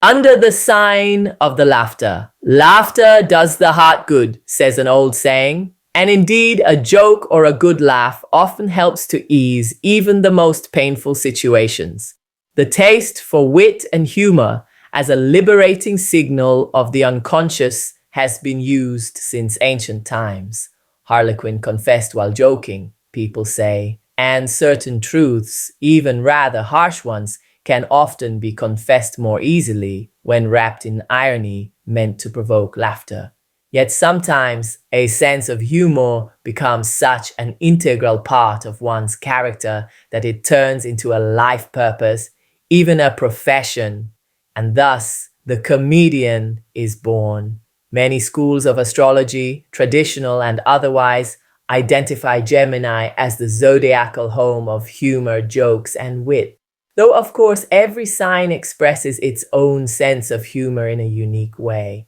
Under the sign of the laughter. Laughter does the heart good, says an old saying. And indeed, a joke or a good laugh often helps to ease even the most painful situations. The taste for wit and humor as a liberating signal of the unconscious has been used since ancient times. Harlequin confessed while joking, people say, and certain truths, even rather harsh ones, can often be confessed more easily when wrapped in irony meant to provoke laughter. Yet sometimes a sense of humor becomes such an integral part of one's character that it turns into a life purpose, even a profession, and thus the comedian is born. Many schools of astrology, traditional and otherwise, identify Gemini as the zodiacal home of humor, jokes, and wit. Though, of course, every sign expresses its own sense of humor in a unique way.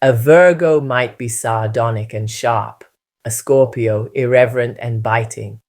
A Virgo might be sardonic and sharp, a Scorpio irreverent and biting,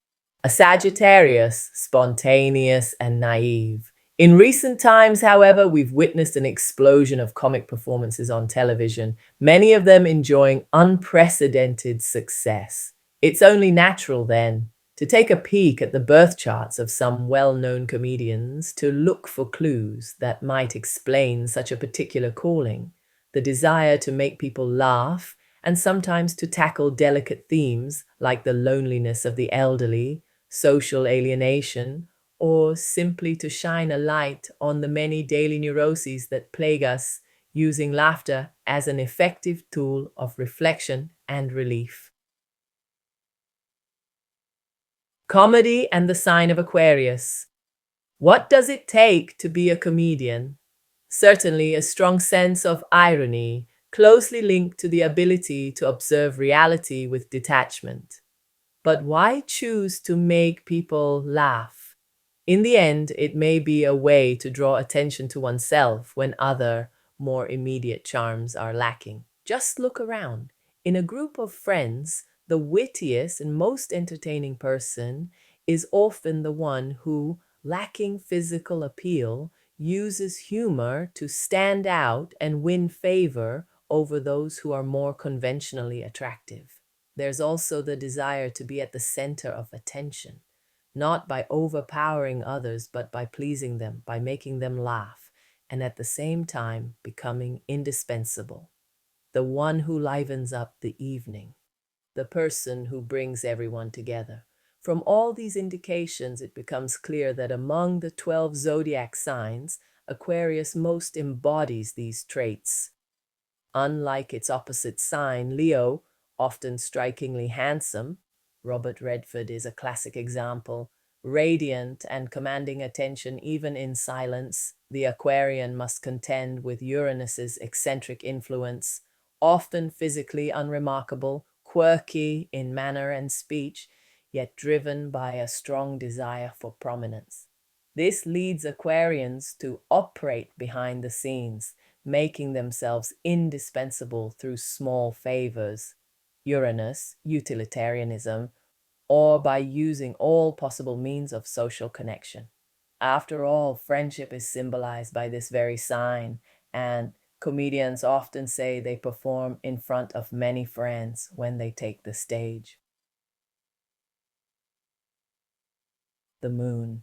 a Sagittarius spontaneous and naive. In recent times, however, we've witnessed an explosion of comic performances on television, many of them enjoying unprecedented success. It's only natural, then, to take a peek at the birth charts of some well known comedians to look for clues that might explain such a particular calling. The desire to make people laugh, and sometimes to tackle delicate themes like the loneliness of the elderly, social alienation, or simply to shine a light on the many daily neuroses that plague us, using laughter as an effective tool of reflection and relief. Comedy and the sign of Aquarius. What does it take to be a comedian? Certainly, a strong sense of irony, closely linked to the ability to observe reality with detachment. But why choose to make people laugh? In the end, it may be a way to draw attention to oneself when other, more immediate charms are lacking. Just look around. In a group of friends, the wittiest and most entertaining person is often the one who, lacking physical appeal, uses humor to stand out and win favor over those who are more conventionally attractive. There's also the desire to be at the center of attention, not by overpowering others, but by pleasing them, by making them laugh, and at the same time becoming indispensable. The one who livens up the evening, the person who brings everyone together. From all these indications, it becomes clear that among the 12 zodiac signs, Aquarius most embodies these traits. Unlike its opposite sign, Leo, often strikingly handsome, Robert Redford is a classic example, radiant and commanding attention even in silence, the Aquarian must contend with Uranus's eccentric influence, often physically unremarkable, quirky in manner and speech, yet driven by a strong desire for prominence. This leads Aquarians to operate behind the scenes, making themselves indispensable through small favors, Uranus, utilitarianism, or by using all possible means of social connection. After all, friendship is symbolized by this very sign, and comedians often say they perform in front of many friends when they take the stage. The moon.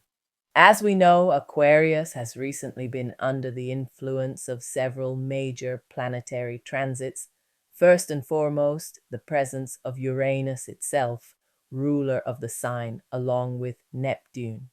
As we know, Aquarius has recently been under the influence of several major planetary transits. First and foremost, the presence of Uranus itself, ruler of the sign, along with Neptune.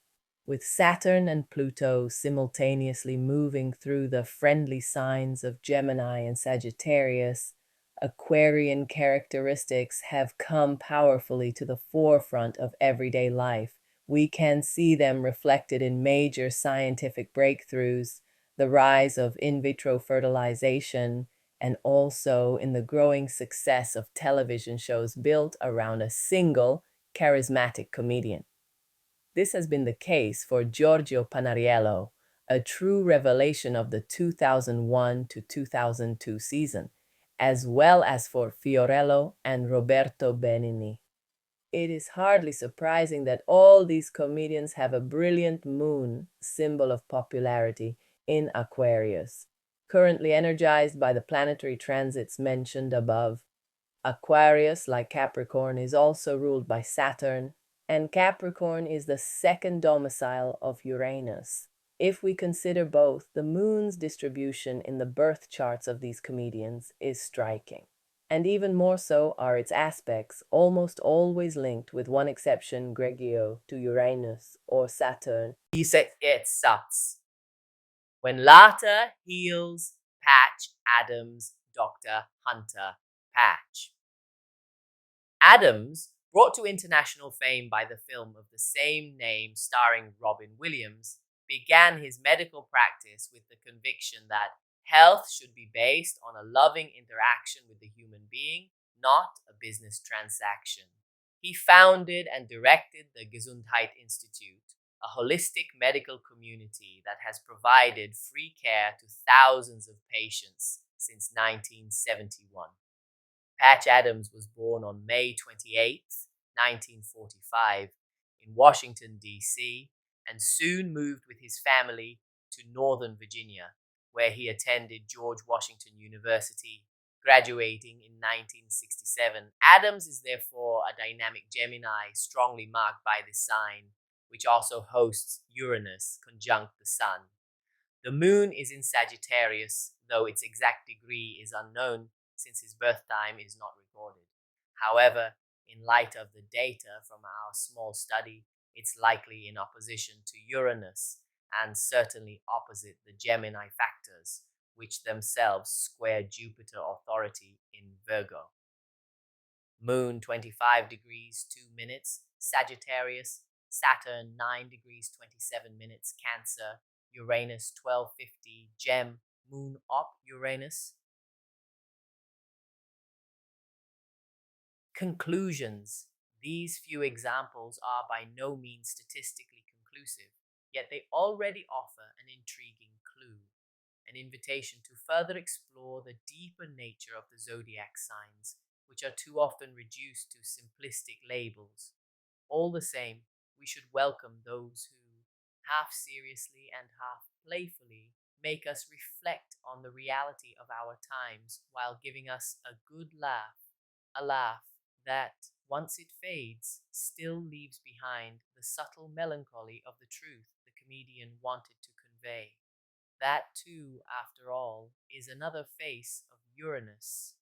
With Saturn and Pluto simultaneously moving through the friendly signs of Gemini and Sagittarius, Aquarian characteristics have come powerfully to the forefront of everyday life. We can see them reflected in major scientific breakthroughs, the rise of in vitro fertilization, and also in the growing success of television shows built around a single charismatic comedian. This has been the case for Giorgio Panariello, a true revelation of the 2001 to 2002 season, as well as for Fiorello and Roberto Benigni. It is hardly surprising that all these comedians have a brilliant moon, symbol of popularity, in Aquarius. currently energized by the planetary transits mentioned above. Aquarius, like Capricorn, is also ruled by Saturn, and Capricorn is the second domicile of Uranus. If we consider both, the moon's distribution in the birth charts of these comedians is striking. And even more so are its aspects, almost always linked, with one exception, Gregio, to Uranus or Saturn. Satz. When latter heals Patch Adams, Dr. Hunter Patch. Adams, brought to international fame by the film of the same name starring Robin Williams, began his medical practice with the conviction that health should be based on a loving interaction with the human being, not a business transaction. He founded and directed the Gesundheit Institute, a holistic medical community that has provided free care to thousands of patients since 1971. Patch Adams was born on May 28, 1945, in Washington, D.C., and soon moved with his family to Northern Virginia, where he attended George Washington University, graduating in 1967. Adams is therefore a dynamic Gemini, strongly marked by this sign, which also hosts Uranus conjunct the Sun. The moon is in Sagittarius, though its exact degree is unknown since his birth time is not recorded. However, in light of the data from our small study, it's likely in opposition to Uranus and certainly opposite the Gemini factors, which themselves square Jupiter authority in Virgo. Moon 25 degrees 2 minutes, Sagittarius, Saturn 9 degrees 27 minutes, Cancer, Uranus 1250, Gem, Moon op Uranus. Conclusions. These few examples are by no means statistically conclusive, yet they already offer an intriguing clue, an invitation to further explore the deeper nature of the zodiac signs, which are too often reduced to simplistic labels. All the same, we should welcome those who, half seriously and half playfully, make us reflect on the reality of our times while giving us a good laugh, a laugh that, once it fades, still leaves behind the subtle melancholy of the truth the comedian wanted to convey. That, too, after all, is another face of Uranus.